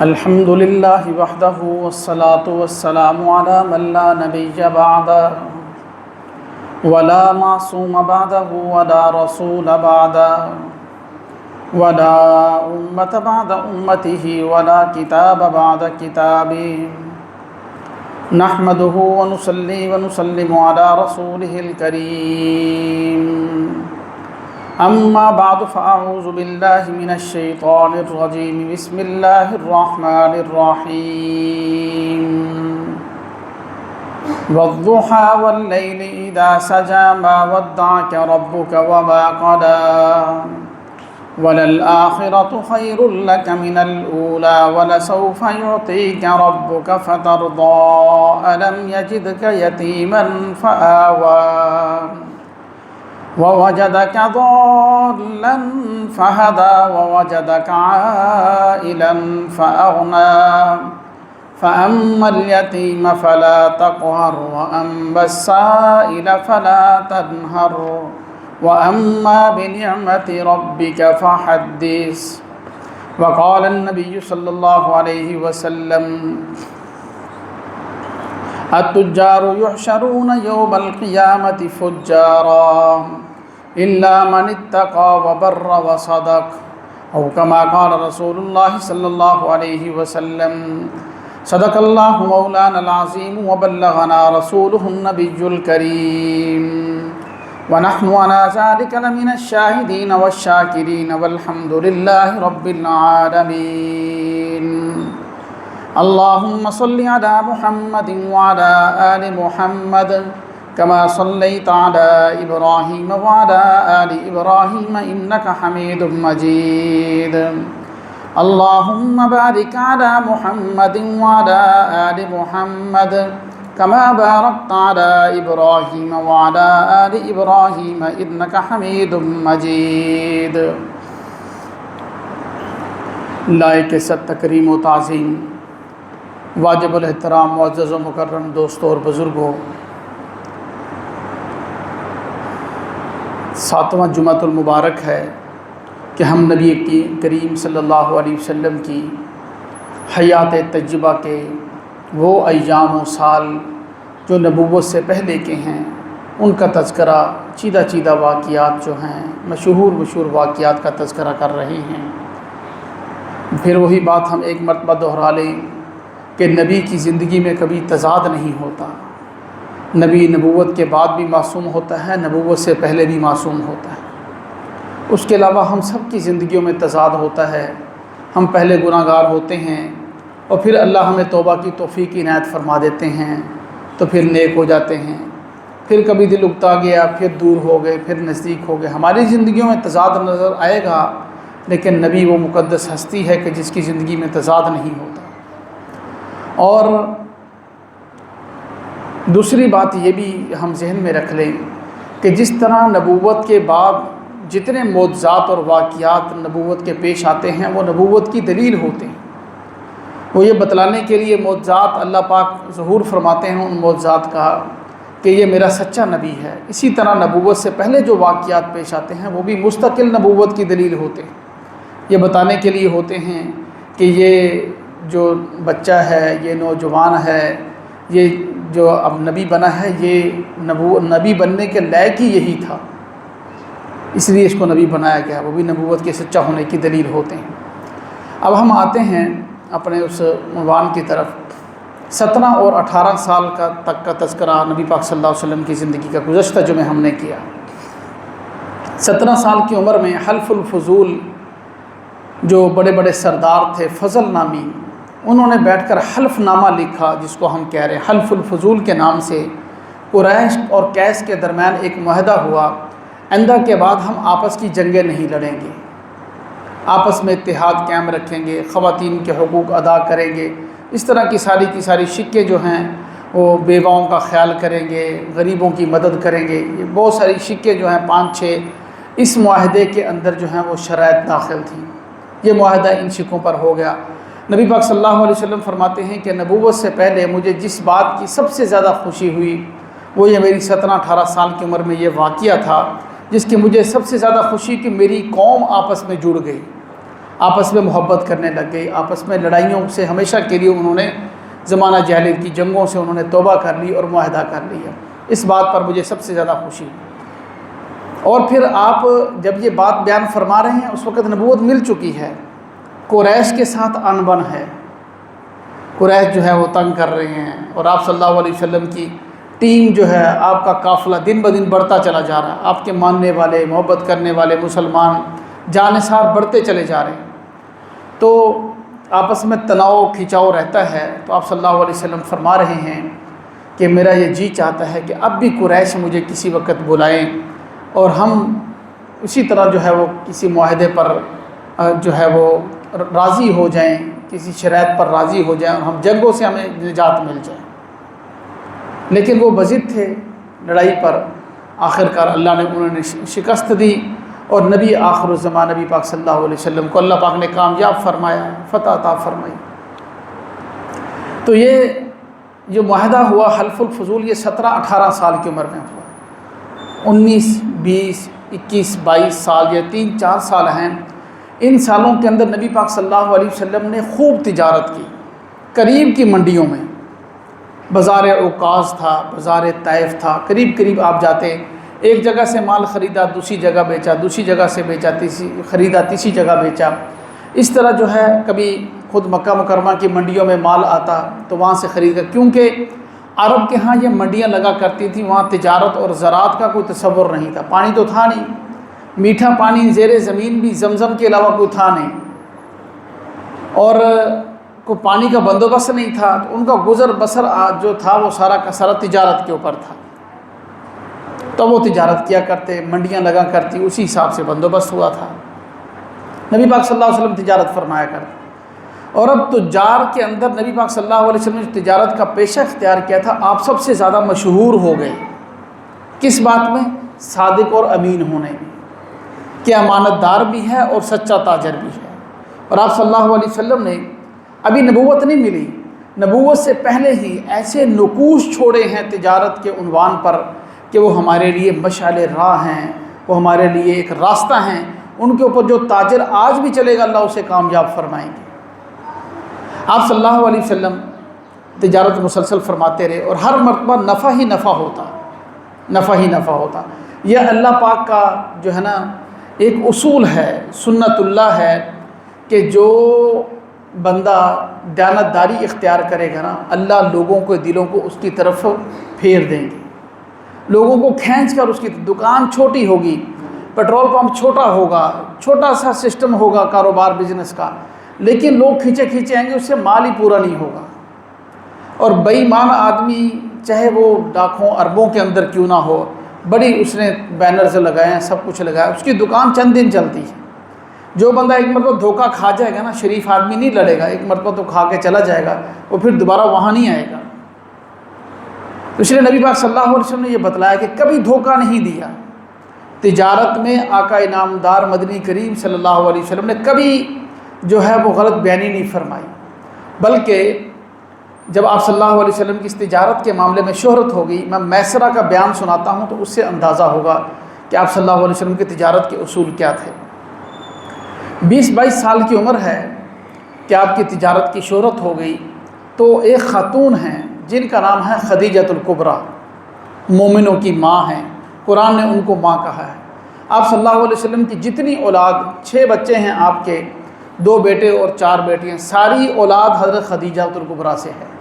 الحمد للہ وحدہ والصلاة والسلام علی من لا نبی بعدہ ولا معصوم بعدہ ولا رسول بعدہ ولا امة بعد امته ولا کتاب بعد کتابہ نحمده ونصلی ونسلم علی رسولہ الکریم اما بعد فاعوذ باللہ من الشیطان الرجیم بسم اللہ الرحمن الرحیم والضحى واللیل اذا سجى ما ودعك ربك وما قلى وللآخرة خير لك من الأولى ولسوف يعطيك ربك فترضى ألم يجدك يتيما فآوى ووجدك ضالا فهدى ووجدك عائلا فأغنى فأما اليتيم فلا تقهر وأما السائل فلا تنهر وأما بنعمة ربك فحدث وقال النبي صلى الله عليه وسلم التجار يحشرون يوم القيامة فجارا إلا من اتقى وبر وصدق أو كما قال رسول الله صلى الله عليه وسلم صدق الله مولانا العظيم وبلغنا رسوله النبي الكريم ونحن على ذلك لمن الشاهدين والشاكرين والحمد لله رب العالمين اللهم صل على محمد وعلى آل محمد كما صليت على إبراهيم وعلى آل إبراهيم إنك حميد مجيد اللهم بارك على محمد وعلى آل محمد كما باركت على إبراهيم وعلى آل إبراهيم إنك حميد مجيد لائق ست تکریم و تعظیم واجب الاحترام معزز و مکرم دوستوں اور بزرگوں، 7واں جمعۃ المبارک ہے کہ ہم نبی کریم صلی اللہ علیہ وسلم کی حیات طیبہ کے وہ ایام و سال جو نبوت سے پہلے کے ہیں ان کا تذکرہ، چیدہ واقعات جو ہیں مشہور واقعات کا تذکرہ کر رہے ہیں۔ پھر وہی بات ہم ایک مرتبہ دہرا لیں کہ نبی کی زندگی میں کبھی تضاد نہیں ہوتا، نبی نبوت کے بعد بھی معصوم ہوتا ہے، نبوت سے پہلے بھی معصوم ہوتا ہے۔ اس کے علاوہ ہم سب کی زندگیوں میں تضاد ہوتا ہے، ہم پہلے گناہ گار ہوتے ہیں اور پھر اللہ ہمیں توبہ کی توفیق عنایت فرما دیتے ہیں تو پھر نیک ہو جاتے ہیں، پھر کبھی دل اکتا گیا، پھر دور ہو گئے، پھر نزدیک ہو گئے۔ ہماری زندگیوں میں تضاد نظر آئے گا، لیکن نبی وہ مقدس ہستی ہے کہ جس کی زندگی میں تضاد نہیں ہوتا۔ اور دوسری بات یہ بھی ہم ذہن میں رکھ لیں کہ جس طرح نبوت کے بعد جتنے معجزات اور واقعات نبوت کے پیش آتے ہیں وہ نبوت کی دلیل ہوتے ہیں، وہ یہ بتلانے کے لیے معجزات اللہ پاک ظہور فرماتے ہیں ان معجزات کا کہ یہ میرا سچا نبی ہے۔ اسی طرح نبوت سے پہلے جو واقعات پیش آتے ہیں وہ بھی مستقل نبوت کی دلیل ہوتے ہیں، یہ بتانے کے لیے ہوتے ہیں کہ یہ جو بچہ ہے، یہ نوجوان ہے، یہ جو اب نبی بنا ہے، یہ نبی بننے کے لائق ہی یہی تھا، اس لیے اس کو نبی بنایا گیا، وہ بھی نبوت کے سچا ہونے کی دلیل ہوتے ہیں۔ اب ہم آتے ہیں اپنے اس عنوان کی طرف۔ 17 اور 18 سال تک کا تذکرہ نبی پاک صلی اللہ علیہ وسلم کی زندگی کا گزشتہ جمعے ہم نے کیا۔ 17 سال کی عمر میں حلف الفضول جو بڑے سردار تھے فضل نامی، انہوں نے بیٹھ کر حلف نامہ لکھا جس کو ہم کہہ رہے ہیں حلف الفضول کے نام سے۔ قریش اور کیس کے درمیان ایک معاہدہ ہوا، آئندہ کے بعد ہم آپس کی جنگیں نہیں لڑیں گے، آپس میں اتحاد قائم رکھیں گے، خواتین کے حقوق ادا کریں گے، اس طرح کی ساری شکیں جو ہیں وہ بیواؤں کا خیال کریں گے، غریبوں کی مدد کریں گے، یہ بہت ساری شکیں جو ہیں 5-6 اس معاہدے کے اندر جو ہیں وہ شرائط داخل تھیں۔ یہ معاہدہ ان شکوں پر ہو گیا۔ نبی پاک صلی اللہ علیہ وسلم فرماتے ہیں کہ نبوت سے پہلے مجھے جس بات کی سب سے زیادہ خوشی ہوئی وہ یہ میری 17-18 سال کی عمر میں یہ واقعہ تھا جس کی مجھے سب سے زیادہ خوشی کہ میری قوم آپس میں جڑ گئی، آپس میں محبت کرنے لگ گئی، آپس میں لڑائیوں سے ہمیشہ کے لیے انہوں نے زمانہ جاہلیت کی جنگوں سے انہوں نے توبہ کر لی اور معاہدہ کر لیا۔ اس بات پر مجھے سب سے زیادہ خوشی ہے۔ اور پھر آپ جب یہ بات بیان فرما رہے ہیں اس وقت نبوت مل چکی ہے، قریش کے ساتھ انبن ہے، قریش جو ہے وہ تنگ کر رہے ہیں، اور آپ صلی اللہ علیہ وسلم کی ٹیم جو ہے، آپ کا قافلہ دن بدن بڑھتا چلا جا رہا ہے، آپ کے ماننے والے محبت کرنے والے مسلمان جانثار بڑھتے چلے جا رہے ہیں، تو آپس میں تناؤ کھنچاؤ رہتا ہے۔ تو آپ صلی اللہ علیہ وسلم فرما رہے ہیں کہ میرا یہ جی چاہتا ہے کہ اب بھی قریش مجھے کسی وقت بلائیں اور ہم اسی طرح جو ہے وہ کسی معاہدے پر جو ہے وہ راضی ہو جائیں، کسی شرائط پر راضی ہو جائیں اور ہم جنگوں سے ہمیں نجات مل جائے۔ لیکن وہ بضد تھے لڑائی پر، آخرکار اللہ نے انہوں نے شکست دی، اور نبی آخر الزمان نبی پاک صلی اللہ علیہ وسلم کو اللہ پاک نے کامیاب فرمایا، فتح عطا فرمائی۔ تو یہ جو معاہدہ ہوا حلف الفضول، یہ 17-18 سال کی عمر میں ہوا۔ 19 20 21 22 سال، یہ 3-4 سال ہیں۔ ان سالوں کے اندر نبی پاک صلی اللہ علیہ وسلم نے خوب تجارت کی، قریب کی منڈیوں میں، بازار عکاظ تھا، بازار طائف تھا، قریب قریب آپ جاتے، ایک جگہ سے مال خریدا دوسری جگہ بیچا، دوسری جگہ سے بیچا خریدا تیسری جگہ بیچا، اس طرح جو ہے کبھی خود مکہ مکرمہ کی منڈیوں میں مال آتا تو وہاں سے خرید کر، کیونکہ عرب کے ہاں یہ منڈیاں لگا کرتی تھیں، وہاں تجارت اور زراعت کا کوئی تصور نہیں تھا، پانی تو تھا نہیں، میٹھا پانی زیر زمین بھی زمزم کے علاوہ کوئی تھا نہیں، اور کوئی پانی کا بندوبست نہیں تھا، تو ان کا گزر بسر جو تھا وہ سارا کا سارا تجارت کے اوپر تھا، تو وہ تجارت کیا کرتے، منڈیاں لگا کرتی، اسی حساب سے بندوبست ہوا تھا۔ نبی پاک صلی اللہ علیہ وسلم تجارت فرمایا کرتے، اور اب تجار کے اندر نبی پاک صلی اللہ علیہ وسلم نے تجارت کا پیشہ اختیار کیا تھا، آپ سب سے زیادہ مشہور ہو گئے۔ کس بات میں؟ صادق اور امین ہونے میں، کہ امانت دار بھی ہے اور سچا تاجر بھی ہے۔ اور آپ صلی اللہ علیہ وسلم نے ابھی نبوت نہیں ملی، نبوت سے پہلے ہی ایسے نقوش چھوڑے ہیں تجارت کے عنوان پر کہ وہ ہمارے لیے مشعل راہ ہیں، وہ ہمارے لیے ایک راستہ ہیں، ان کے اوپر جو تاجر آج بھی چلے گا اللہ اسے کامیاب فرمائیں گے۔ آپ صلی اللہ علیہ وسلم تجارت مسلسل فرماتے رہے، اور ہر مرتبہ نفع ہی نفع ہوتا، نفع ہی نفع ہوتا۔ یہ اللہ پاک کا جو ہے نا ایک اصول ہے، سنت اللہ ہے، کہ جو بندہ دیانتداری اختیار کرے گا نا، اللہ لوگوں کے دلوں کو اس کی طرف پھیر دیں گے، لوگوں کو کھینچ کر اس کی دکان چھوٹی ہوگی، پیٹرول پمپ چھوٹا ہوگا، چھوٹا سا سسٹم ہوگا کاروبار بزنس کا، لیکن لوگ کھینچے کھینچے آئیں گے، اس سے مال ہی پورا نہیں ہوگا۔ اور بے ایمان آدمی چاہے وہ لاکھوں اربوں کے اندر کیوں نہ ہو، بڑی اس نے بینرز لگائے ہیں، سب کچھ لگایا، اس کی دکان چند دن چلتی ہے۔ جو بندہ ایک مرتبہ دھوکہ کھا جائے گا نا، شریف آدمی نہیں لڑے گا، ایک مرتبہ تو کھا کے چلا جائے گا، وہ پھر دوبارہ وہاں نہیں آئے گا۔ اس لیے نبی پاک صلی اللہ علیہ وسلم نے یہ بتلایا کہ کبھی دھوکہ نہیں دیا تجارت میں۔ آقا انعامدار مدنی کریم صلی اللہ علیہ وسلم نے کبھی جو ہے وہ غلط بیانی نہیں فرمائی، بلکہ جب آپ صلی اللہ علیہ وسلم کی اس تجارت کے معاملے میں شہرت ہو گئی، میں میسرہ کا بیان سناتا ہوں تو اس سے اندازہ ہوگا کہ آپ صلی اللہ علیہ وسلم کی تجارت کے اصول کیا تھے۔ 20-22 سال کی عمر ہے کہ آپ کی تجارت کی شہرت ہو گئی، تو ایک خاتون ہیں جن کا نام ہے خدیجۃ الکبریٰ، مومنوں کی ماں ہیں، قرآن نے ان کو ماں کہا ہے۔ آپ صلی اللہ علیہ وسلم کی جتنی اولاد، 6 بچے ہیں آپ کے، 2 بیٹے اور 4 بیٹیاں، ساری اولاد حضرت خدیجۃ الکبریٰ سے ہے۔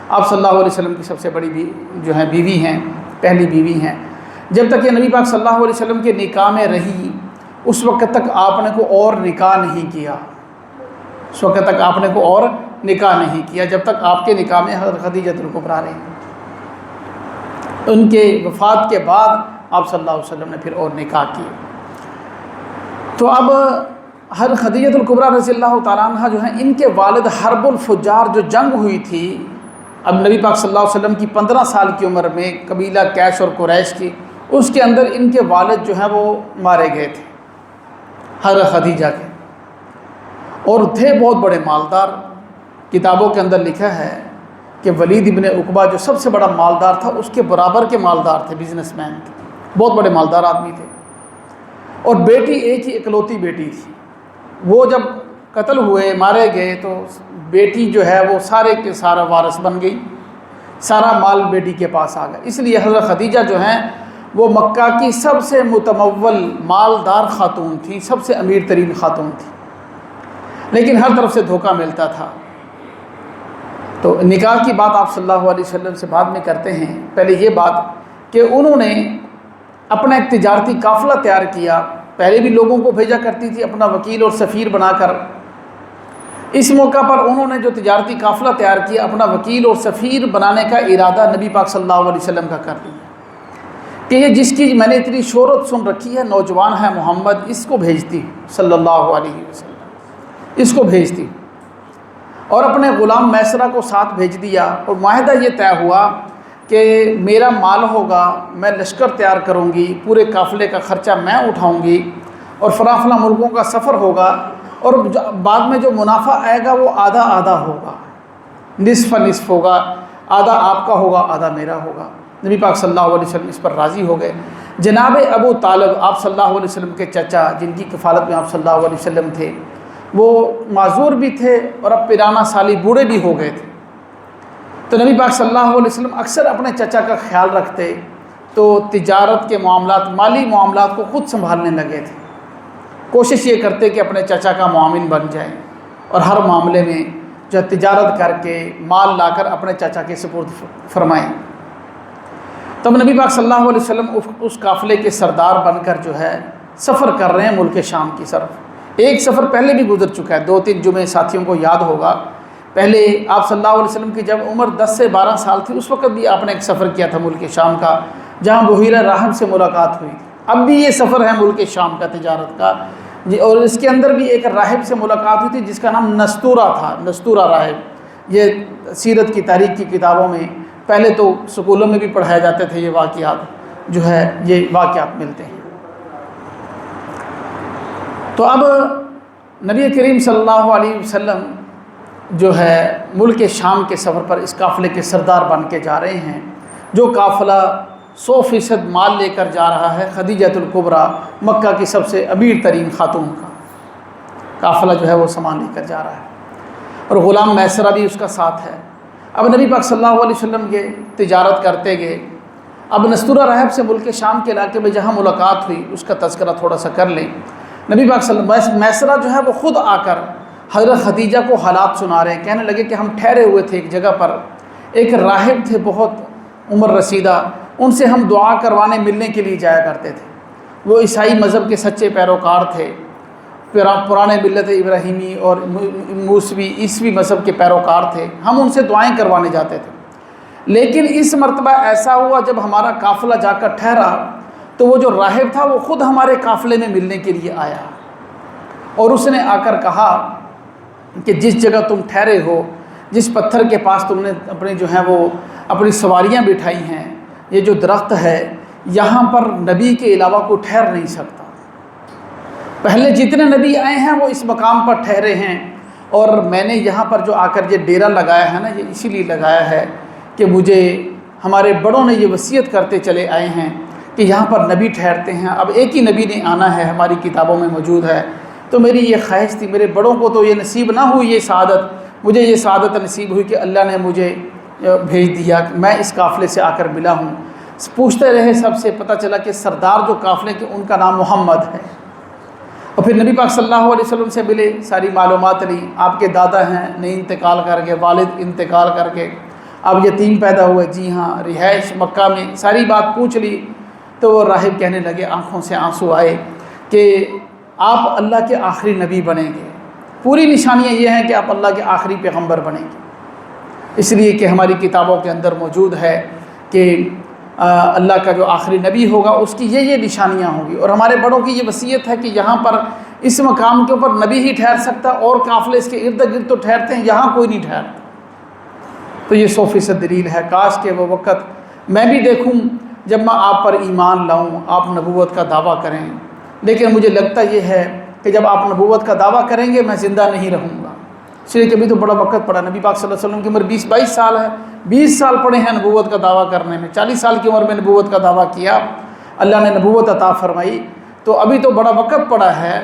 آپ صلی اللہ علیہ وسلم کی سب سے بڑی جو ہیں بیوی ہیں، پہلی بیوی ہیں۔ جب تک یہ نبی پاک صلی اللہ علیہ وسلم کے نکاح میں رہی، اس وقت تک آپ نے کوئی اور نکاح نہیں کیا، اس وقت تک آپ نے کوئی اور نکاح نہیں کیا، جب تک آپ کے نکاح میں حضرت خدیجۃ الکبریٰ رہی۔ ان کے وفات کے بعد آپ صلی اللہ علیہ وسلم نے پھر اور نکاح کیے۔ تو اب حضرت خدیجۃ الکبریٰ رضی اللہ تعالیٰ عنہ جو ہیں، ان کے والد حرب الفجار جو جنگ ہوئی تھی، اب نبی پاک صلی اللہ علیہ وسلم کی 15 سال کی عمر میں قبیلہ کیش اور قریش کی، اس کے اندر ان کے والد جو ہیں وہ مارے گئے تھے حضرت خدیجہ کے، اور تھے بہت بڑے مالدار۔ کتابوں کے اندر لکھا ہے کہ ولید ابن عقبہ جو سب سے بڑا مالدار تھا، اس کے برابر کے مالدار تھے، بزنس مین تھے، بہت بڑے مالدار آدمی تھے، اور بیٹی ایک ہی اکلوتی بیٹی تھی، وہ جب قتل ہوئے مارے گئے تو بیٹی جو ہے وہ سارے کے سارا وارث بن گئی، سارا مال بیٹی کے پاس آ گیا۔ اس لیے حضرت خدیجہ جو ہیں وہ مکہ کی سب سے متمول مالدار خاتون تھی، سب سے امیر ترین خاتون تھی، لیکن ہر طرف سے دھوکہ ملتا تھا۔ تو نکاح کی بات آپ صلی اللہ علیہ وسلم سے بعد میں کرتے ہیں، پہلے یہ بات کہ انہوں نے اپنا ایک تجارتی قافلہ تیار کیا۔ پہلے بھی لوگوں کو بھیجا کرتی تھی اپنا وکیل اور سفیر بنا کر، اس موقع پر انہوں نے جو تجارتی قافلہ تیار کیا اپنا وکیل اور سفیر بنانے کا ارادہ نبی پاک صلی اللہ علیہ وسلم کا کر لیا کہ یہ جس کی میں نے اتنی شہرت سن رکھی ہے، نوجوان ہے محمد، اس کو بھیجتی صلی اللہ علیہ وسلم، اس کو بھیجتی، اور اپنے غلام میسرہ کو ساتھ بھیج دیا۔ اور معاہدہ یہ طے ہوا کہ میرا مال ہوگا، میں لشکر تیار کروں گی، پورے قافلے کا خرچہ میں اٹھاؤں گی، اور فلاں فلاں ملکوں کا سفر ہوگا، اور بعد میں جو منافع آئے گا وہ آدھا آدھا ہوگا، نصف نصف ہوگا، آدھا آپ کا ہوگا آدھا میرا ہوگا۔ نبی پاک صلی اللہ علیہ وسلم اس پر راضی ہو گئے۔ جناب ابو طالب آپ صلی اللہ علیہ وسلم کے چچا، جن کی کفالت میں آپ صلی اللہ علیہ وسلم تھے، وہ معذور بھی تھے اور اب پیرانہ سالی بوڑھے بھی ہو گئے تھے۔ تو نبی پاک صلی اللہ علیہ وسلم اکثر اپنے چچا کا خیال رکھتے، تو تجارت کے معاملات، مالی معاملات کو خود سنبھالنے لگے تھے۔ کوشش یہ کرتے کہ اپنے چچا کا معاون بن جائیں اور ہر معاملے میں جو تجارت کر کے مال لا کر اپنے چچا کے سپرد فرمائیں۔ تب نبی پاک صلی اللہ علیہ وسلم اس قافلے کے سردار بن کر جو ہے سفر کر رہے ہیں ملک شام کی طرف۔ ایک سفر پہلے بھی گزر چکا ہے، 2-3 جمعے ساتھیوں کو یاد ہوگا۔ پہلے آپ صلی اللہ علیہ وسلم کی جب عمر 10 سے 12 سال تھی، اس وقت بھی آپ نے ایک سفر کیا تھا ملک شام کا، جہاں بحیرہ راہب سے ملاقات ہوئی تھی۔ اب بھی یہ سفر ہے ملک شام کا تجارت کا جی، اور اس کے اندر بھی ایک راہب سے ملاقات ہوئی تھی جس کا نام نستورہ تھا، نستورہ راہب۔ یہ سیرت کی تاریخ کی کتابوں میں پہلے تو سکولوں میں بھی پڑھائے جاتے تھے، یہ واقعات جو ہے یہ واقعات ملتے ہیں۔ تو اب نبی کریم صلی اللہ علیہ وسلم جو ہے ملک شام کے سفر پر اس قافلے کے سردار بن کے جا رہے ہیں، جو قافلہ 100% مال لے کر جا رہا ہے خدیجۃ الکبریٰ، مکہ کی سب سے امیر ترین خاتون کا قافلہ جو ہے وہ سامان لے کر جا رہا ہے، اور غلام میسرہ بھی اس کا ساتھ ہے۔ اب نبی پاک صلی اللہ علیہ وسلم یہ تجارت کرتے گئے۔ اب نستورہ راہب سے ملک شام کے علاقے میں جہاں ملاقات ہوئی اس کا تذکرہ تھوڑا سا کر لیں۔ نبی پاک صلی اللہ علیہ وسلم میسرہ جو ہے وہ خود آ کر حضرت خدیجہ کو حالات سنا رہے ہیں، کہنے لگے کہ ہم ٹھہرے ہوئے تھے ایک جگہ پر، ایک راہب تھے بہت عمر رسیدہ، ان سے ہم دعا کروانے ملنے کے لیے جایا کرتے تھے۔ وہ عیسائی مذہب کے سچے پیروکار تھے، پرانے ملت ابراہیمی اور موسوی عیسوی مذہب کے پیروکار تھے، ہم ان سے دعائیں کروانے جاتے تھے۔ لیکن اس مرتبہ ایسا ہوا جب ہمارا قافلہ جا کر ٹھہرا تو وہ جو راہب تھا وہ خود ہمارے قافلے میں ملنے کے لیے آیا، اور اس نے آ کر کہا کہ جس جگہ تم ٹھہرے ہو، جس پتھر کے پاس تم نے اپنے جو ہیں وہ اپنی سواریاں بٹھائی ہیں، یہ جو درخت ہے یہاں پر نبی کے علاوہ کوئی ٹھہر نہیں سکتا۔ پہلے جتنے نبی آئے ہیں وہ اس مقام پر ٹھہرے ہیں، اور میں نے یہاں پر جو آ کر یہ ڈیرا لگایا ہے نا، یہ اسی لیے لگایا ہے کہ مجھے ہمارے بڑوں نے یہ وصیت کرتے چلے آئے ہیں کہ یہاں پر نبی ٹھہرتے ہیں، اب ایک ہی نبی نے آنا ہے، ہماری کتابوں میں موجود ہے۔ تو میری یہ خواہش تھی، میرے بڑوں کو تو یہ نصیب نہ ہوئی یہ سعادت، مجھے یہ سعادت نصیب ہوئی کہ اللہ نے مجھے بھیج دیا کہ میں اس قافلے سے آ کر ملا ہوں۔ پوچھتے رہے سب سے، پتہ چلا کہ سردار جو قافلے کے ان کا نام محمد ہے۔ اور پھر نبی پاک صلی اللہ علیہ وسلم سے ملے، ساری معلومات لی، آپ کے دادا ہیں نہیں انتقال کر گئے، والد انتقال کر کے اب یتیم پیدا ہوئے، جی ہاں رہائش مکہ میں، ساری بات پوچھ لی۔ تو وہ راہب کہنے لگے، آنکھوں سے آنسو آئے کہ آپ اللہ کے آخری نبی بنیں گے، پوری نشانیاں یہ ہیں کہ آپ اللہ کے آخری پیغمبر بنیں گے، اس لیے کہ ہماری کتابوں کے اندر موجود ہے کہ اللہ کا جو آخری نبی ہوگا اس کی یہ نشانیاں ہوں گی، اور ہمارے بڑوں کی یہ وصیت ہے کہ یہاں پر اس مقام کے اوپر نبی ہی ٹھہر سکتا، اور قافلے اس کے ارد گرد تو ٹھہرتے ہیں، یہاں کوئی نہیں ٹھہرتا۔ تو یہ 100% دلیل ہے۔ کاش کہ وہ وقت میں بھی دیکھوں جب میں آپ پر ایمان لاؤں، آپ نبوت کا دعویٰ کریں، لیکن مجھے لگتا یہ ہے کہ جب آپ نبوت کا دعویٰ کریں گے میں زندہ نہیں رہوں گا، اس لیے کہ ابھی تو بڑا وقت پڑا۔ نبی پاک صلی اللہ علیہ وسلم کی عمر 20-22 سال ہے، 20 سال پڑے ہیں نبوت کا دعویٰ کرنے میں، 40 سال کی عمر میں نبوت کا دعویٰ کیا، اللہ نے نبوت عطا فرمائی، تو ابھی تو بڑا وقت پڑا ہے۔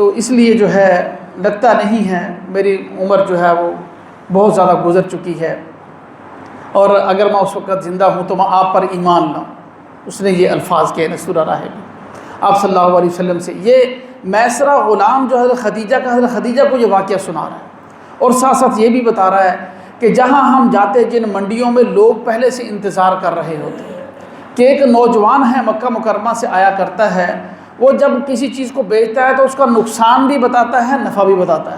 تو اس لیے جو ہے لگتا نہیں ہے، میری عمر جو ہے وہ بہت زیادہ گزر چکی ہے، اور اگر میں اس وقت زندہ ہوں تو میں آپ پر ایمان لاؤں۔ اس نے یہ الفاظ کہے سورہ راحب آپ صلی اللہ علیہ وسلم سے۔ یہ میسرہ غلام جو حضرت خدیجہ کا، حضرت خدیجہ کو یہ واقعہ سنا رہا ہے، اور ساتھ ساتھ یہ بھی بتا رہا ہے کہ جہاں ہم جاتے جن منڈیوں میں لوگ پہلے سے انتظار کر رہے ہوتے ہیں کہ ایک نوجوان ہے مکہ مکرمہ سے آیا کرتا ہے، وہ جب کسی چیز کو بیچتا ہے تو اس کا نقصان بھی بتاتا ہے، نفع بھی بتاتا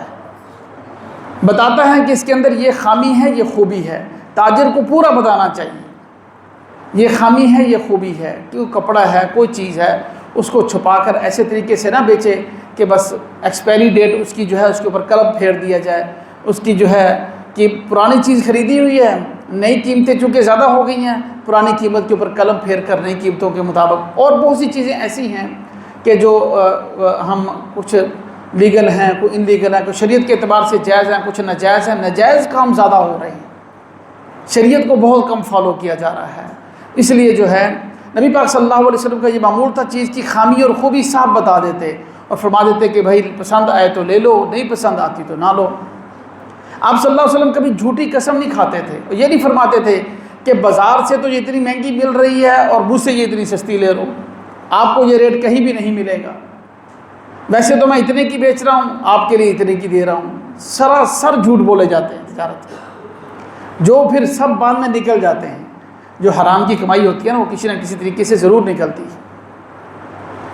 ہے کہ اس کے اندر یہ خامی ہے، یہ خوبی ہے۔ تاجر کو پورا بتانا چاہیے، یہ خامی ہے، یہ خوبی ہے، کیوں کپڑا ہے، کوئی چیز ہے، اس کو چھپا کر ایسے طریقے سے نہ بیچے کہ بس ایکسپائری ڈیٹ اس کی جو ہے اس کے اوپر قلم پھیر دیا جائے، اس کی جو ہے کہ پرانی چیز خریدی ہوئی ہے، نئی قیمتیں چونکہ زیادہ ہو گئی ہیں، پرانی قیمت کے اوپر قلم پھیر کر نئی قیمتوں کے مطابق۔ اور بہت سی چیزیں ایسی ہیں کہ جو ہم کچھ لیگل ہیں، کوئی ان لیگل ہے، کوئی شریعت کے اعتبار سے جائز ہیں، کچھ ناجائز ہیں۔ ناجائز کام زیادہ ہو رہے ہیں، شریعت کو بہت کم فالو کیا جا رہا ہے۔ اس لیے جو ہے نبی پاک صلی اللہ علیہ وسلم کا یہ معمول تھا، چیز کی خامی اور خوبی صاحب بتا دیتے اور فرما دیتے کہ بھائی پسند آئے تو لے لو، نہیں پسند آتی تو نہ لو۔ آپ صلی اللہ علیہ وسلم کبھی جھوٹی قسم نہیں کھاتے تھے، اور یہ نہیں فرماتے تھے کہ بازار سے تو یہ اتنی مہنگی مل رہی ہے اور مجھ سے یہ اتنی سستی لے لو، آپ کو یہ ریٹ کہیں بھی نہیں ملے گا، ویسے تو میں اتنے کی بیچ رہا ہوں، آپ کے لیے اتنے کی دے رہا ہوں۔ سراسر جھوٹ بولے جاتے ہیں تجارت کے، جو پھر سب بعد میں نکل جاتے ہیں۔ جو حرام کی کمائی ہوتی ہے نا، وہ کسی نہ کسی طریقے سے ضرور نکلتی ہے۔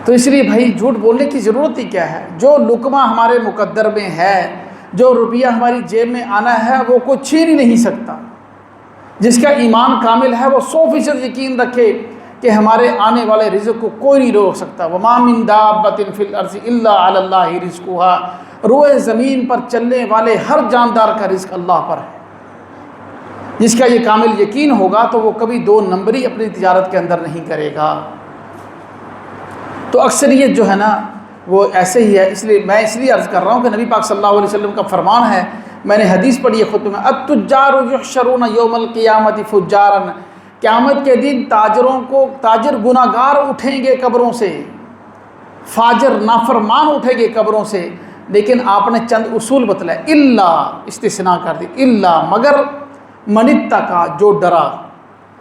تو اس لیے بھائی جھوٹ بولنے کی ضرورت ہی کیا ہے؟ جو لقمہ ہمارے مقدر میں ہے، جو روپیہ ہماری جیب میں آنا ہے، وہ کوئی چھین ہی نہیں سکتا۔ جس کا ایمان کامل ہے وہ 100% یقین رکھے کہ ہمارے آنے والے رزق کو کوئی نہیں روک سکتا۔ وَمَا مِن دَابَّةٍ فِي الْأَرْضِ إِلَّا عَلَى اللَّهِ رِزْقُهَا، روئے زمین پر چلنے والے ہر جاندار کا رزق اللہ پر ہے۔ جس کا یہ کامل یقین ہوگا تو وہ کبھی دو نمبری اپنی تجارت کے اندر نہیں کرے گا۔ تو اکثریت جو ہے نا وہ ایسے ہی ہے۔ اس لیے میں عرض کر رہا ہوں کہ نبی پاک صلی اللہ علیہ وسلم کا فرمان ہے، میں نے حدیث پڑھی ہے خطبے میں، التجار یحشرون یوم القیامت فجارا، قیامت کے دن تاجر گناہگار اٹھیں گے قبروں سے، فاجر نافرمان اٹھیں گے قبروں سے۔ لیکن آپ نے چند اصول بتلائے، الا استثناء کر دی، الا مگر من اتقى، جو ڈرا۔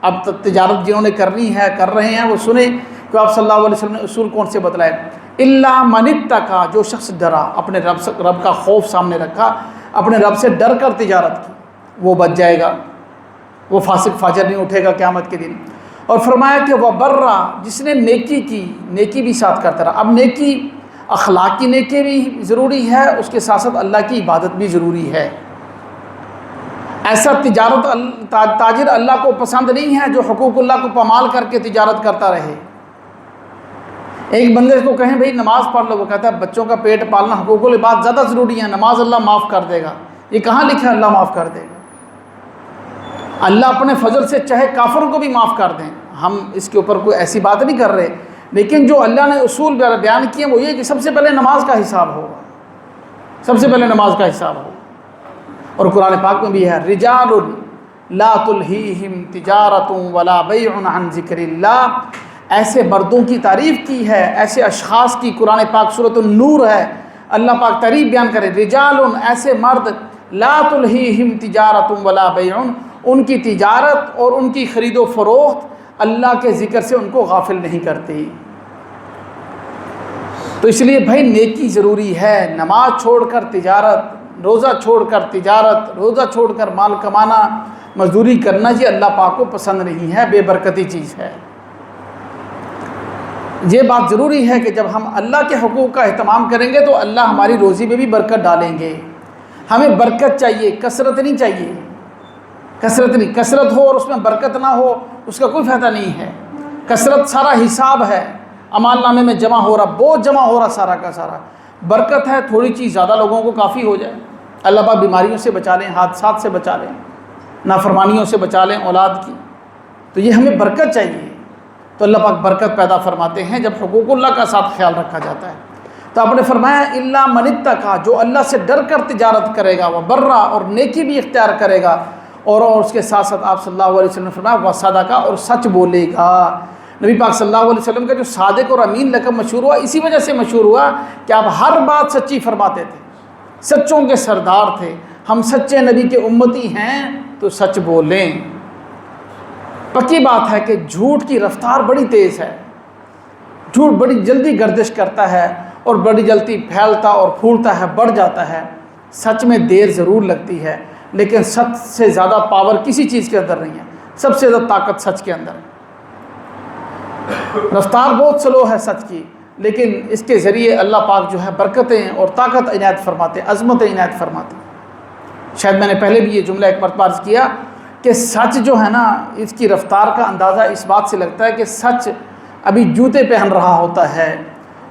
اب تجارت جنہوں نے کرنی ہے کر رہے ہیں وہ سنیں کہ آپ صلی اللہ علیہ وسلم نے اصول کون سے بتلائے۔ الا من اتقى، جو شخص ڈرا، اپنے رب کا خوف سامنے رکھا، اپنے رب سے ڈر کر تجارت کی، وہ بچ جائے گا، وہ فاسق فاجر نہیں اٹھے گا قیامت کے دن۔ اور فرمایا کہ وہ برا، جس نے نیکی کی، نیکی بھی ساتھ کرتا رہا۔ اب نیکی اخلاقی نیکی بھی ضروری ہے، اس کے ساتھ ساتھ اللہ کی عبادت بھی ضروری ہے۔ ایسا تاجر اللہ کو پسند نہیں ہے جو حقوق اللہ کو پامال کر کے تجارت کرتا رہے۔ ایک بندے کو کہیں بھئی نماز پڑھ لو، وہ کہتا ہے بچوں کا پیٹ پالنا حقوق العباد زیادہ ضروری ہے، نماز اللہ معاف کر دے گا۔ یہ کہاں لکھا ہے اللہ معاف کر دے گا؟ اللہ اپنے فضل سے چاہے کافر کو بھی معاف کر دیں، ہم اس کے اوپر کوئی ایسی بات نہیں کر رہے، لیکن جو اللہ نے اصول بیان کیے وہ یہ کہ سب سے پہلے نماز کا حساب ہوگا، سب سے پہلے نماز کا حساب ہوگا۔ اور قرآن پاک میں بھی ہے، رجال لا تلہیہم تجارت ولا بیع عن ذکر اللہ، ایسے مردوں کی تعریف کی ہے، ایسے اشخاص کی قرآن پاک سورۃ النور ہے، اللہ پاک تعریف بیان کرے، رجال، ایسے مرد، لا تلہیہم تجارت ولا بیع، ان کی تجارت اور ان کی خرید و فروخت اللہ کے ذکر سے ان کو غافل نہیں کرتی۔ تو اس لیے بھائی نیکی ضروری ہے، نماز چھوڑ کر تجارت، روزہ چھوڑ کر تجارت، روزہ چھوڑ کر مال کمانا، مزدوری کرنا، یہ اللہ پاک کو پسند نہیں ہے، بے برکتی چیز ہے۔ یہ بات ضروری ہے کہ جب ہم اللہ کے حقوق کا اہتمام کریں گے تو اللہ ہماری روزی میں بھی برکت ڈالیں گے۔ ہمیں برکت چاہیے، کثرت نہیں چاہیے، کثرت نہیں، کثرت ہو اور اس میں برکت نہ ہو اس کا کوئی فائدہ نہیں ہے۔ کثرت سارا حساب ہے، اعمال نامے میں جمع ہو رہا، بہت جمع ہو رہا سارا کا سارا۔ برکت ہے تھوڑی چیز زیادہ لوگوں کو کافی ہو جائے، اللہ پاک بیماریوں سے بچا لیں، حادثات سے بچا لیں، نافرمانیوں سے بچا لیں اولاد کی، تو یہ ہمیں برکت چاہیے۔ تو اللہ پاک برکت پیدا فرماتے ہیں جب حقوق اللہ کا ساتھ خیال رکھا جاتا ہے۔ تو آپ نے فرمایا الا من اتقى، جو اللہ سے ڈر کر تجارت کرے گا، وہ برا، اور نیکی بھی اختیار کرے گا، اور اس کے ساتھ ساتھ آپ صلی اللہ علیہ وسلم نے فرمایا وصدق، اور سچ بولے گا۔ نبی پاک صلی اللہ علیہ وسلم کا جو صادق اور امین لقب مشہور ہوا اسی وجہ سے مشہور ہوا کہ آپ ہر بات سچی فرماتے تھے، سچوں کے سردار تھے۔ ہم سچے نبی کے امتی ہیں تو سچ بولیں۔ پکی بات ہے کہ جھوٹ کی رفتار بڑی تیز ہے، جھوٹ بڑی جلدی گردش کرتا ہے اور بڑی جلدی پھیلتا اور پھولتا ہے، بڑھ جاتا ہے۔ سچ میں دیر ضرور لگتی ہے لیکن سچ سے زیادہ پاور کسی چیز کے اندر نہیں ہے، سب سے زیادہ طاقت سچ کے اندر ہے۔ رفتار بہت سلو ہے سچ کی، لیکن اس کے ذریعے اللہ پاک جو ہے برکتیں اور طاقت عنایت فرماتے، عظمت عنایت فرماتے۔ شاید میں نے پہلے بھی یہ جملہ ایک مرتبہ عرض کیا کہ سچ جو ہے نا، اس کی رفتار کا اندازہ اس بات سے لگتا ہے کہ سچ ابھی جوتے پہن رہا ہوتا ہے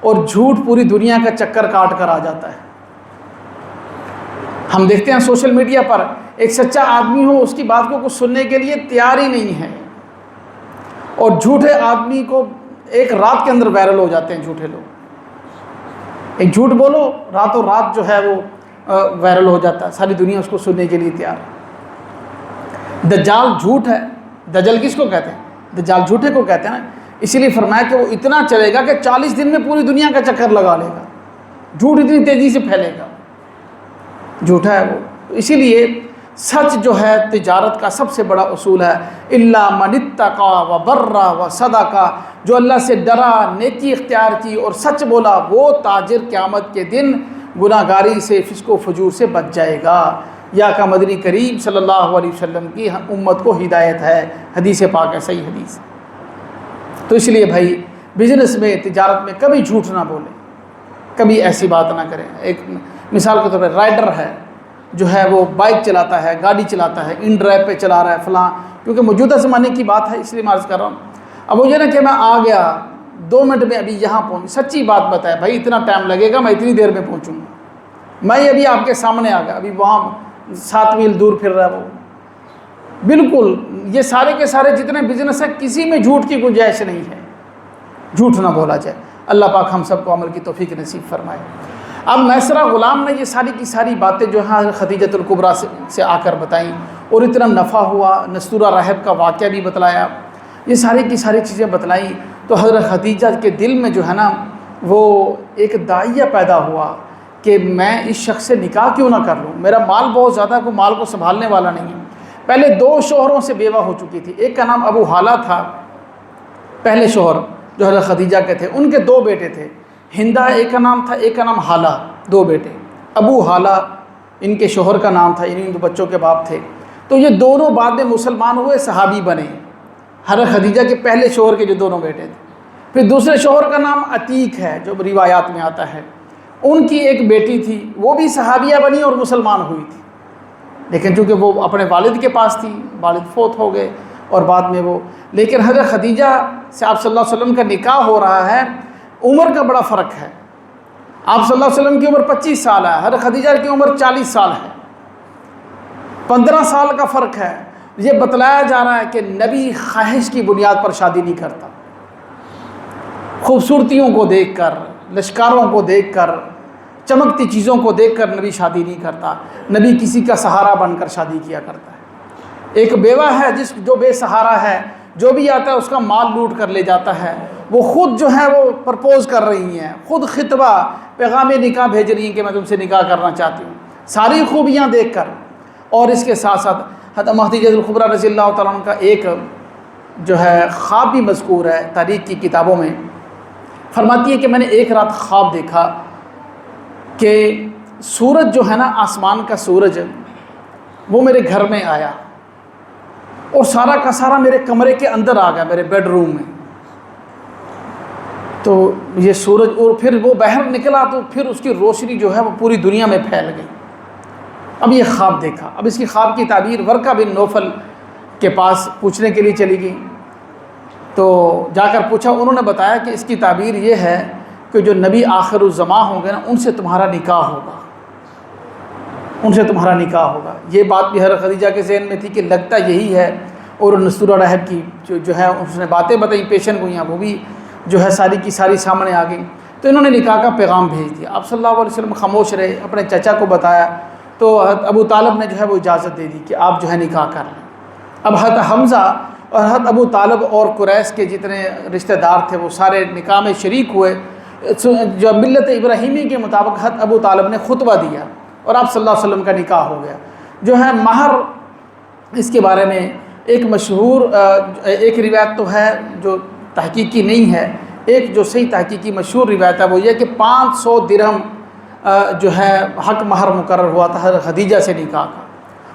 اور جھوٹ پوری دنیا کا چکر کاٹ کر آ جاتا ہے۔ ہم دیکھتے ہیں سوشل میڈیا پر ایک سچا آدمی ہو، اس کی بات کو کچھ سننے کے لیے تیار ہی نہیں ہے، اور جھوٹے آدمی کو ایک رات کے اندر وائرل ہو جاتے ہیں جھوٹے لوگ۔ ایک جھوٹ بولو راتوں رات جو ہے وہ وائرل ہو جاتا ہے، ساری دنیا اس کو سننے کے لیے تیار ہے۔ دجال جھوٹ ہے، دجل کس کو کہتے ہیں؟ دجال جھوٹے کو کہتے ہیں نا، اسی لیے فرمایا کہ وہ اتنا چلے گا کہ 40 دن میں پوری دنیا کا چکر لگا لے گا، جھوٹ اتنی تیزی سے پھیلے گا، جھوٹا ہے وہ۔ اسی لیے سچ جو ہے تجارت کا سب سے بڑا اصول ہے، الا من اتقى وبر وصدق، جو اللہ سے ڈرا، نیکی اختیار کی اور سچ بولا، وہ تاجر قیامت کے دن گناہگاری سے، فسق و فجور سے بچ جائے گا۔ یا کا مدنی کریم صلی اللہ علیہ وسلم کی امت کو ہدایت ہے، حدیث پاک ہے، صحیح حدیث۔ تو اس لیے بھائی بزنس میں، تجارت میں کبھی جھوٹ نہ بولیں، کبھی ایسی بات نہ کریں۔ ایک مثال کے طور پر رائڈر ہے جو ہے وہ بائک چلاتا ہے، گاڑی چلاتا ہے، ان ڈرائیو پہ چلا رہا ہے فلاں، کیونکہ موجودہ زمانے کی بات ہے اس لیے میں عرض کر رہا ہوں۔ اب وہ یہ نا کہ میں آ گیا 2 منٹ میں ابھی یہاں پہنچ، سچی بات بتائے بھائی اتنا ٹائم لگے گا، میں اتنی دیر میں پہنچوں گا، میں ابھی آپ کے سامنے آ گیا، ابھی وہاں 7 میل دور پھر رہا ہے وہ۔ بالکل یہ سارے کے سارے جتنے بزنس ہیں کسی میں جھوٹ کی گنجائش نہیں ہے، جھوٹ نہ بولا جائے۔ اللہ پاک ہم سب کو عمل کی توفیق نصیب فرمائے۔ اب میسرہ غلام نے یہ ساری کی ساری باتیں جو ہیں خدیجۃ الکبریٰ سے آ کر بتائیں، اور اتنا نفع ہوا، نستورہ راہب کا واقعہ بھی بتلایا، یہ ساری کی ساری چیزیں بتلائیں، تو حضرت خدیجہ کے دل میں جو ہے نا وہ ایک داعیہ پیدا ہوا کہ میں اس شخص سے نکاح کیوں نہ کر لوں، میرا مال بہت زیادہ، کوئی مال کو سنبھالنے والا نہیں ہے۔ پہلے 2 شوہروں سے بیوہ ہو چکی تھی، ایک کا نام ابو حالہ تھا، پہلے شوہر جو حضرت خدیجہ کے تھے، ان کے 2 بیٹے تھے، ہندہ ایک کا نام تھا، ایک کا نام حالہ، 2 بیٹے۔ ابو حالہ ان کے شوہر کا نام تھا، ان 2 بچوں کے باپ تھے۔ تو یہ دونوں بعد میں مسلمان ہوئے، صحابی بنے، حضرت خدیجہ کے پہلے شوہر کے جو 2 بیٹے تھے۔ پھر دوسرے شوہر کا نام عتیق ہے جو روایات میں آتا ہے، ان کی ایک بیٹی تھی، وہ بھی صحابیہ بنی اور مسلمان ہوئی تھی، لیکن چونکہ وہ اپنے والد کے پاس تھی، والد فوت ہو گئے اور بعد میں وہ، لیکن حضرت خدیجہ سے آپ صلی اللہ علیہ وسلم کا نکاح ہو رہا ہے، عمر کا بڑا فرق ہے، آپ صلی اللہ علیہ وسلم کی عمر 25 سال ہے، حضرت خدیجہ کی عمر 40 سال ہے، 15 سال کا فرق ہے۔ یہ بتلایا جا رہا ہے کہ نبی خواہش کی بنیاد پر شادی نہیں کرتا، خوبصورتیوں کو دیکھ کر، لشکاروں کو دیکھ کر، چمکتی چیزوں کو دیکھ کر نبی شادی نہیں کرتا، نبی کسی کا سہارا بن کر شادی کیا کرتا ہے۔ ایک بیوہ ہے جو بے سہارا ہے، جو بھی آتا ہے اس کا مال لوٹ کر لے جاتا ہے، وہ خود جو ہے وہ پرپوز کر رہی ہیں، خود خطبہ پیغام نکاح بھیج رہی ہیں کہ میں تم سے نکاح کرنا چاہتی ہوں، ساری خوبیاں دیکھ کر۔ اور اس کے ساتھ ساتھ حضرت خدیجہ الکبریٰ رضی اللہ تعالیٰ عنہ کا ایک جو ہے خواب بھی مذکور ہے تاریخ کی کتابوں میں، فرماتی ہے کہ میں نے ایک رات خواب دیکھا کہ سورج جو ہے نا، آسمان کا سورج، وہ میرے گھر میں آیا اور سارا کا سارا میرے کمرے کے اندر آ گیا، میرے بیڈ روم میں۔ تو یہ سورج، اور پھر وہ باہر نکلا تو پھر اس کی روشنی جو ہے وہ پوری دنیا میں پھیل گئی۔ اب یہ خواب دیکھا، اب اس کی خواب کی تعبیر ورقہ بن نوفل کے پاس پوچھنے کے لیے چلی گئی، تو جا کر پوچھا، انہوں نے بتایا کہ اس کی تعبیر یہ ہے کہ جو نبی آخر الزماں ہوں گے نا، ان سے تمہارا نکاح ہوگا، ان سے تمہارا نکاح ہوگا۔ یہ بات بھی حضرت خدیجہ کے ذہن میں تھی کہ لگتا یہی ہے، اور نستورہ راہب کی جو ہے اس نے باتیں بتائیں پیشن گوئیاں، وہ بھی جو ہے ساری کی ساری سامنے آ گئیں۔ تو انہوں نے نکاح کا پیغام بھیج دیا، آپ صلی اللہ علیہ وسلم خاموش رہے، اپنے چچا کو بتایا، تو حضرت ابو طالب نے جو ہے وہ اجازت دے دی کہ آپ جو ہے نکاح کر لیں۔ اب حضرت حمزہ اور حضرت ابو طالب اور قریش کے جتنے رشتہ دار تھے وہ سارے نکاح میں شریک ہوئے۔ جو ملت ابراہیمی کے مطابق حضرت ابو طالب نے خطبہ دیا اور آپ صلی اللہ علیہ وسلم کا نکاح ہو گیا۔ جو ہے مہر، اس کے بارے میں ایک مشہور ایک روایت تو ہے جو تحقیقی نہیں ہے، ایک جو صحیح تحقیقی مشہور روایت ہے وہ یہ کہ 500 درہم جو ہے حق مہر مقرر ہوا تھا حضرت خدیجہ سے نکاح کا،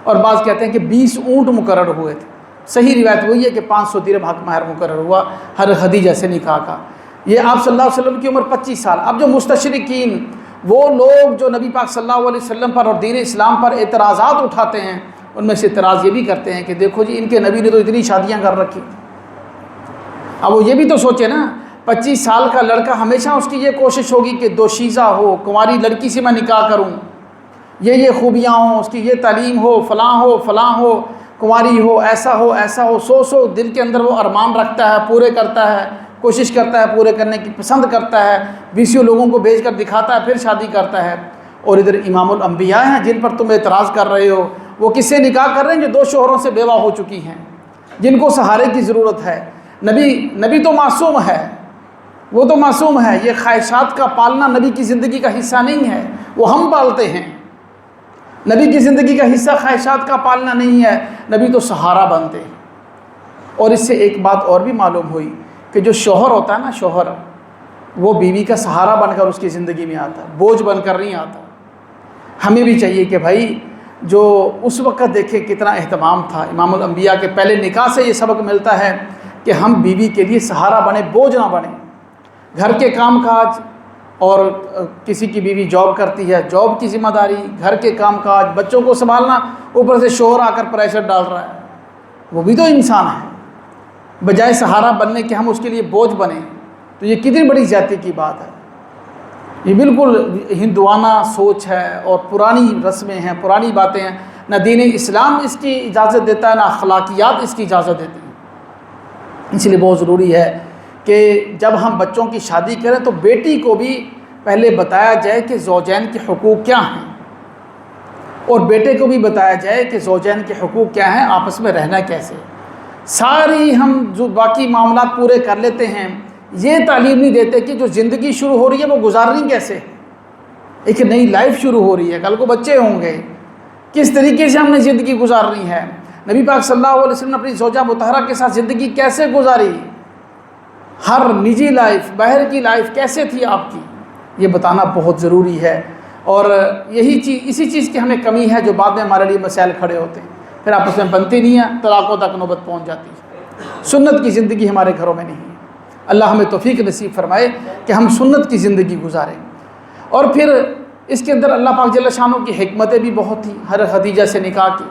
اور بعض کہتے ہیں کہ 20 اونٹ مقرر ہوئے تھے۔ صحیح روایت وہی ہے کہ 500 درہم حق مہر مقرر ہوا حضرت خدیجہ سے نکاح کا۔ یہ آپ صلی اللہ علیہ وسلم کی عمر 25 سال۔ اب جو مستشرقین، وہ لوگ جو نبی پاک صلی اللہ علیہ وسلم پر اور دین اسلام پر اعتراضات اٹھاتے ہیں، ان میں سے اعتراض یہ بھی کرتے ہیں کہ دیکھو جی ان کے نبی نے تو اتنی شادیاں کر رکھی۔ اب وہ یہ بھی تو سوچے نا، 25 سال کا لڑکا ہمیشہ اس کی یہ کوشش ہوگی کہ دوشیزہ ہو، کنواری لڑکی سے میں نکاح کروں، یہ خوبیاں ہوں، اس کی یہ تعلیم ہو، فلاں ہو، کنواری ہو، ایسا ہو، سو دل کے اندر وہ ارمان رکھتا ہے، پورے کرتا ہے، کوشش کرتا ہے پورے کرنے کی، پسند کرتا ہے، 20 لوگوں کو بھیج کر دکھاتا ہے، پھر شادی کرتا ہے۔ اور ادھر امام الانبیاء ہیں جن پر تم اعتراض کر رہے ہو، وہ کس سے نکاح کر رہے ہیں؟ جو 2 شوہروں سے بیوہ ہو چکی ہیں، جن کو سہارے کی ضرورت ہے۔ نبی تو معصوم ہے، وہ تو معصوم ہے، یہ خواہشات کا پالنا نبی کی زندگی کا حصہ نہیں ہے، وہ ہم پالتے ہیں۔ نبی کی زندگی کا حصہ خواہشات کا پالنا نہیں ہے، نبی تو سہارا بنتے ہیں۔ اور اس سے ایک بات اور بھی معلوم ہوئی کہ جو شوہر ہوتا ہے نا، شوہر وہ بیوی کا سہارا بن کر اس کی زندگی میں آتا ہے، بوجھ بن کر نہیں آتا۔ ہمیں بھی چاہیے کہ بھائی جو اس وقت دیکھیں کتنا اہتمام تھا امام الانبیاء کے پہلے نکاح سے، یہ سبق ملتا ہے کہ ہم بیوی کے لیے سہارا بنے، بوجھ نہ بنے۔ گھر کے کام کاج، اور کسی کی بیوی جاب کرتی ہے، جاب کی ذمہ داری، گھر کے کام کاج، بچوں کو سنبھالنا، اوپر سے شوہر آ کر پریشر ڈال رہا ہے، وہ بھی تو انسان ہے۔ بجائے سہارا بننے کے ہم اس کے لیے بوجھ بنیں، تو یہ کتنی بڑی زیادتی کی بات ہے۔ یہ بالکل ہندوانہ سوچ ہے اور پرانی رسمیں ہیں، پرانی باتیں ہیں۔ نہ دین اسلام اس کی اجازت دیتا ہے، نہ اخلاقیات اس کی اجازت دیتی ہیں۔ اس لیے بہت ضروری ہے کہ جب ہم بچوں کی شادی کریں تو بیٹی کو بھی پہلے بتایا جائے کہ زوجین کے حقوق کیا ہیں، اور بیٹے کو بھی بتایا جائے کہ زوجین کے حقوق کیا ہیں، آپس میں رہنا کیسے۔ ساری ہم جو باقی معاملات پورے کر لیتے ہیں، یہ تعلیم نہیں دیتے کہ جو زندگی شروع ہو رہی ہے وہ گزارنی کیسے، ایک نئی لائف شروع ہو رہی ہے، کل کو بچے ہوں گے، کس طریقے سے ہم نے زندگی گزارنی ہے۔ نبی پاک صلی اللہ علیہ وسلم نے اپنی زوجہ مطہرہ کے ساتھ زندگی کیسے گزاری، ہر نجی لائف، باہر کی لائف کیسے تھی آپ کی، یہ بتانا بہت ضروری ہے۔ اور اسی چیز کی ہمیں کمی ہے جو بعد میں ہمارے لیے مسائل کھڑے ہوتے ہیں، پھر آپس میں بنتی نہیں ہیں، طلاقوں تک نوبت پہنچ جاتی ہے۔ سنت کی زندگی ہمارے گھروں میں نہیں ہے۔ اللہ ہمیں توفیق نصیب فرمائے کہ ہم سنت کی زندگی گزاریں۔ اور پھر اس کے اندر اللہ پاک جل شانہ کی حکمتیں بھی بہت تھیں۔ حضرت خدیجہ سے نکاح کی،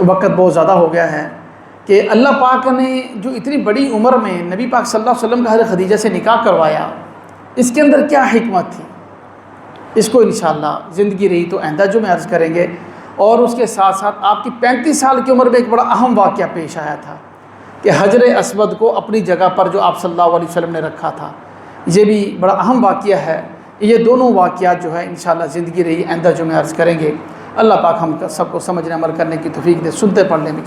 وقت بہت زیادہ ہو گیا ہے کہ اللہ پاک نے جو اتنی بڑی عمر میں نبی پاک صلی اللہ علیہ وسلم کا حضرت خدیجہ سے نکاح کروایا، اس کے اندر کیا حکمت تھی، اس کو انشاءاللہ زندگی رہی تو آئندہ جو میں عرض کریں گے۔ اور اس کے ساتھ ساتھ آپ کی 35 سال کی عمر میں ایک بڑا اہم واقعہ پیش آیا تھا کہ حجر اسود کو اپنی جگہ پر جو آپ صلی اللہ علیہ وسلم نے رکھا تھا، یہ بھی بڑا اہم واقعہ ہے۔ یہ دونوں واقعات جو ہے انشاءاللہ زندگی رہی آئندہ جو میں عرض کریں گے۔ اللہ پاک ہم سب کو سمجھنے عمل کرنے کی توفیق دے۔ سنتے پڑھنے میں